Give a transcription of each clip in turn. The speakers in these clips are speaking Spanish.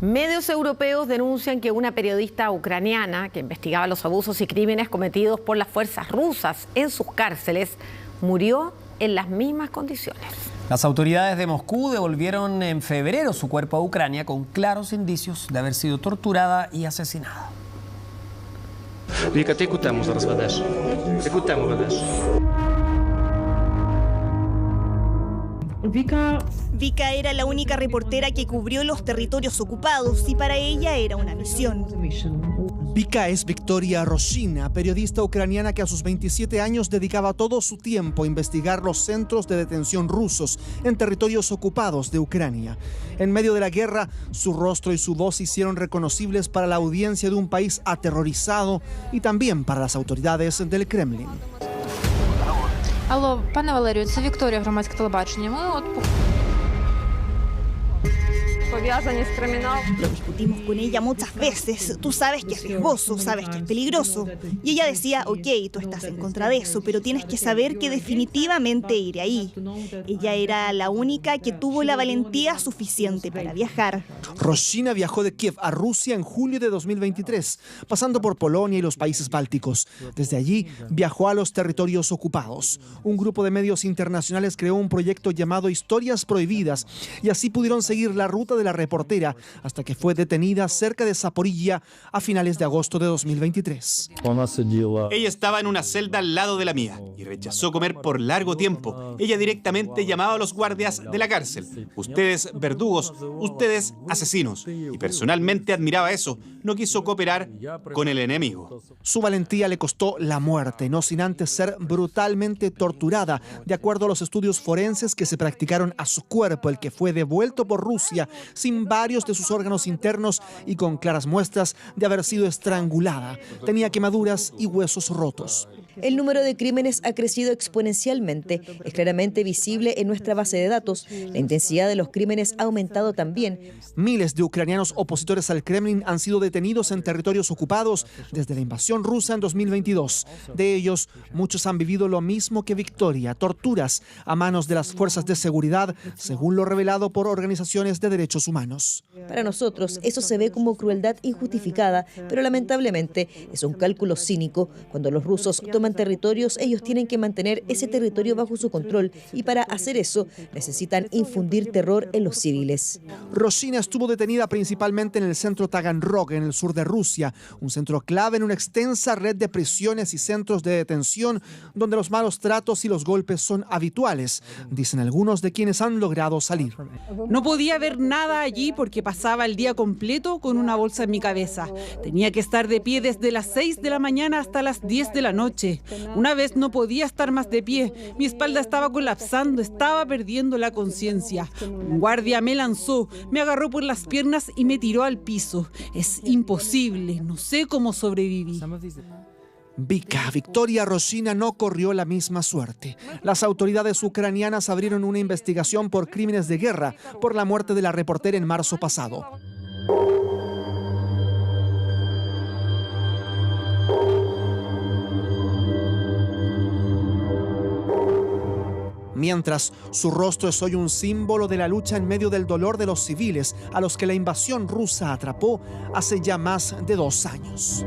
Medios europeos denuncian que una periodista ucraniana que investigaba los abusos y crímenes cometidos por las fuerzas rusas en sus cárceles murió en las mismas condiciones. Las autoridades de Moscú devolvieron en febrero su cuerpo a Ucrania con claros indicios de haber sido torturada y asesinada. Віка, ти яку тему зараз ведеш? Яку тему ведеш? Vika era la única reportera que cubrió los territorios ocupados y para ella era una misión. Vika es Victoria Roshina, periodista ucraniana que a sus 27 años dedicaba todo su tiempo a investigar los centros de detención rusos en territorios ocupados de Ucrania. En medio de la guerra, su rostro y su voz se hicieron reconocibles para la audiencia de un país aterrorizado y también para las autoridades del Kremlin. Алло, пане Валерію, це Вікторія, громадське телебачення. Ми от Lo discutimos con ella muchas veces. Tú sabes que es riesgoso, sabes que es peligroso. Y ella decía, ok, tú estás en contra de eso, pero tienes que saber que definitivamente iré ahí. Ella era la única que tuvo la valentía suficiente para viajar. Roshina viajó de Kiev a Rusia en julio de 2023, pasando por Polonia y los países bálticos. Desde allí viajó a los territorios ocupados. Un grupo de medios internacionales creó un proyecto llamado Historias Prohibidas y así pudieron seguir la ruta de la reportera hasta que fue detenida cerca de Zaporilla a finales de agosto de 2023. Ella estaba en una celda al lado de la mía y rechazó comer por largo tiempo. Ella directamente llamaba a los guardias de la cárcel. Ustedes verdugos, ustedes asesinos. Y personalmente admiraba eso. No quiso cooperar con el enemigo. Su valentía le costó la muerte, no sin antes ser brutalmente torturada, de acuerdo a los estudios forenses que se practicaron a su cuerpo, el que fue devuelto por Rusia sin varios de sus órganos internos y con claras muestras de haber sido estrangulada. Tenía quemaduras y huesos rotos. El número de crímenes ha crecido exponencialmente. Es claramente visible en nuestra base de datos. La intensidad de los crímenes ha aumentado también. Miles de ucranianos opositores al Kremlin han sido detenidos en territorios ocupados desde la invasión rusa en 2022. De ellos, muchos han vivido lo mismo que Victoria, torturas a manos de las fuerzas de seguridad, según lo revelado por organizaciones de derechos humanos. Para nosotros, eso se ve como crueldad injustificada, pero lamentablemente es un cálculo cínico. Cuando los rusos toman territorios, ellos tienen que mantener ese territorio bajo su control y para hacer eso necesitan infundir terror en los civiles. Roshina estuvo detenida principalmente en el centro Taganrog, en el sur de Rusia, un centro clave en una extensa red de prisiones y centros de detención donde los malos tratos y los golpes son habituales, dicen algunos de quienes han logrado salir. No podía ver nada allí porque pasaba el día completo con una bolsa en mi cabeza. Tenía que estar de pie desde las 6 de la mañana hasta las 10 de la noche. Una vez no podía estar más de pie. Mi espalda estaba colapsando, estaba perdiendo la conciencia. Un guardia me lanzó, me agarró por las piernas y me tiró al piso. Es imposible, no sé cómo sobreviví. Vika, Victoria Roshina, no corrió la misma suerte. Las autoridades ucranianas abrieron una investigación por crímenes de guerra por la muerte de la reportera en marzo pasado. Mientras, su rostro es hoy un símbolo de la lucha en medio del dolor de los civiles a los que la invasión rusa atrapó hace ya más de 2 años.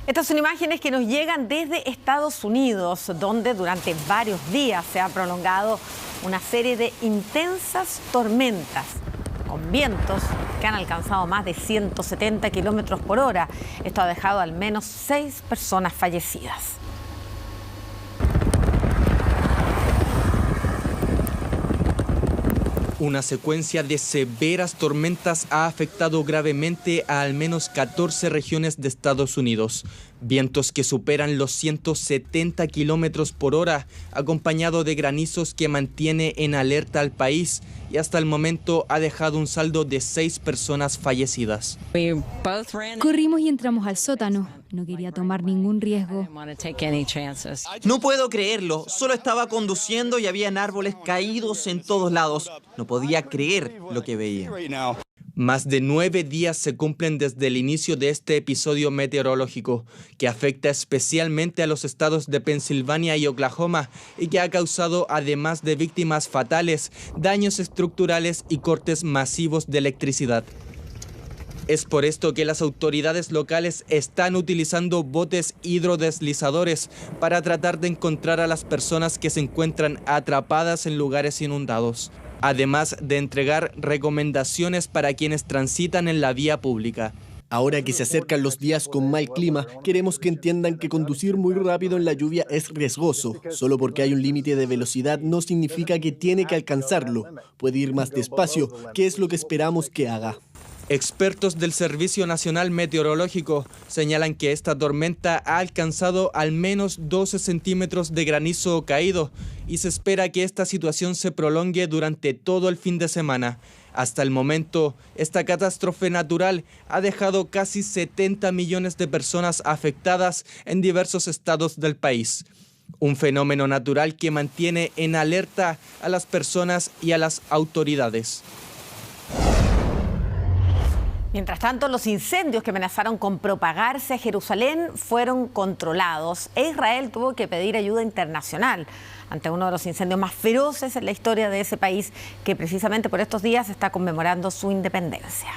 Estas son imágenes que nos llegan desde Estados Unidos, donde durante varios días se ha prolongado una serie de intensas tormentas con vientos que han alcanzado más de 170 kilómetros por hora. Esto ha dejado al menos 6 personas fallecidas. Una secuencia de severas tormentas ha afectado gravemente a al menos 14 regiones de Estados Unidos. Vientos que superan los 170 kilómetros por hora, acompañado de granizos que mantiene en alerta al país y hasta el momento ha dejado un saldo de 6 personas fallecidas. Corrimos y entramos al sótano. No quería tomar ningún riesgo. No puedo creerlo. Solo estaba conduciendo y habían árboles caídos en todos lados. No podía creer lo que veía. Más de 9 días se cumplen desde el inicio de este episodio meteorológico, que afecta especialmente a los estados de Pensilvania y Oklahoma y que ha causado, además de víctimas fatales, daños estructurales y cortes masivos de electricidad. Es por esto que las autoridades locales están utilizando botes hidrodeslizadores para tratar de encontrar a las personas que se encuentran atrapadas en lugares inundados, además de entregar recomendaciones para quienes transitan en la vía pública. Ahora que se acercan los días con mal clima, queremos que entiendan que conducir muy rápido en la lluvia es riesgoso. Solo porque hay un límite de velocidad no significa que tiene que alcanzarlo. Puede ir más despacio, que es lo que esperamos que haga. Expertos del Servicio Nacional Meteorológico señalan que esta tormenta ha alcanzado al menos 12 centímetros de granizo caído y se espera que esta situación se prolongue durante todo el fin de semana. Hasta el momento, esta catástrofe natural ha dejado casi 70 millones de personas afectadas en diversos estados del país. Un fenómeno natural que mantiene en alerta a las personas y a las autoridades. Mientras tanto, los incendios que amenazaron con propagarse a Jerusalén fueron controlados e Israel tuvo que pedir ayuda internacional ante uno de los incendios más feroces en la historia de ese país, que precisamente por estos días está conmemorando su independencia.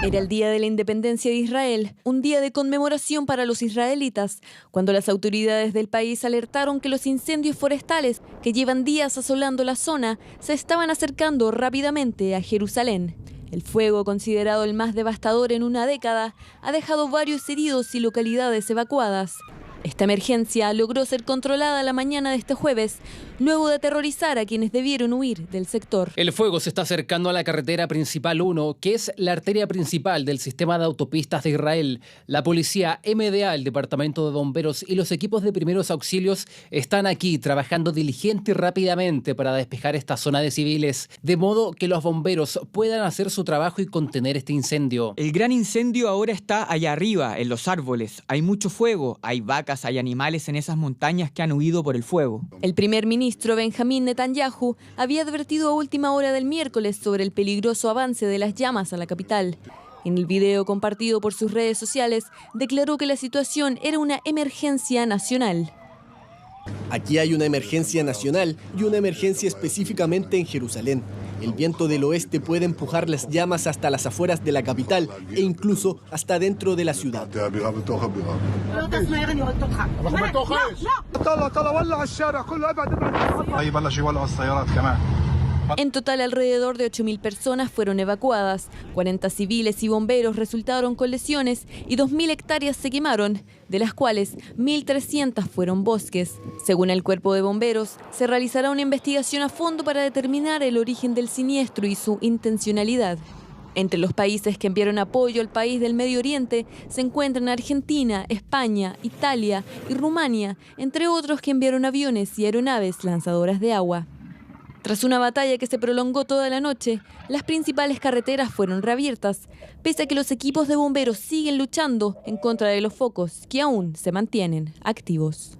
Era el día de la independencia de Israel, un día de conmemoración para los israelitas, cuando las autoridades del país alertaron que los incendios forestales que llevan días asolando la zona se estaban acercando rápidamente a Jerusalén. El fuego, considerado el más devastador en una década, ha dejado varios heridos y localidades evacuadas. Esta emergencia logró ser controlada la mañana de este jueves, luego de aterrorizar a quienes debieron huir del sector. El fuego se está acercando a la carretera principal 1, que es la arteria principal del sistema de autopistas de Israel. La policía MDA, el departamento de bomberos y los equipos de primeros auxilios están aquí trabajando diligente y rápidamente para despejar esta zona de civiles, de modo que los bomberos puedan hacer su trabajo y contener este incendio. El gran incendio ahora está allá arriba, en los árboles. Hay mucho fuego, hay vacas, hay animales en esas montañas que han huido por el fuego. El primer ministro Benjamín Netanyahu había advertido a última hora del miércoles sobre el peligroso avance de las llamas a la capital. En el video compartido por sus redes sociales, declaró que la situación era una emergencia nacional. Aquí hay una emergencia nacional y una emergencia específicamente en Jerusalén. El viento del oeste puede empujar las llamas hasta las afueras de la capital e incluso hasta dentro de la ciudad. En total, alrededor de 8.000 personas fueron evacuadas, 40 civiles y bomberos resultaron con lesiones y 2.000 hectáreas se quemaron, de las cuales 1.300 fueron bosques. Según el cuerpo de bomberos, se realizará una investigación a fondo para determinar el origen del siniestro y su intencionalidad. Entre los países que enviaron apoyo al país del Medio Oriente se encuentran Argentina, España, Italia y Rumania, entre otros que enviaron aviones y aeronaves lanzadoras de agua. Tras una batalla que se prolongó toda la noche, las principales carreteras fueron reabiertas, pese a que los equipos de bomberos siguen luchando en contra de los focos que aún se mantienen activos.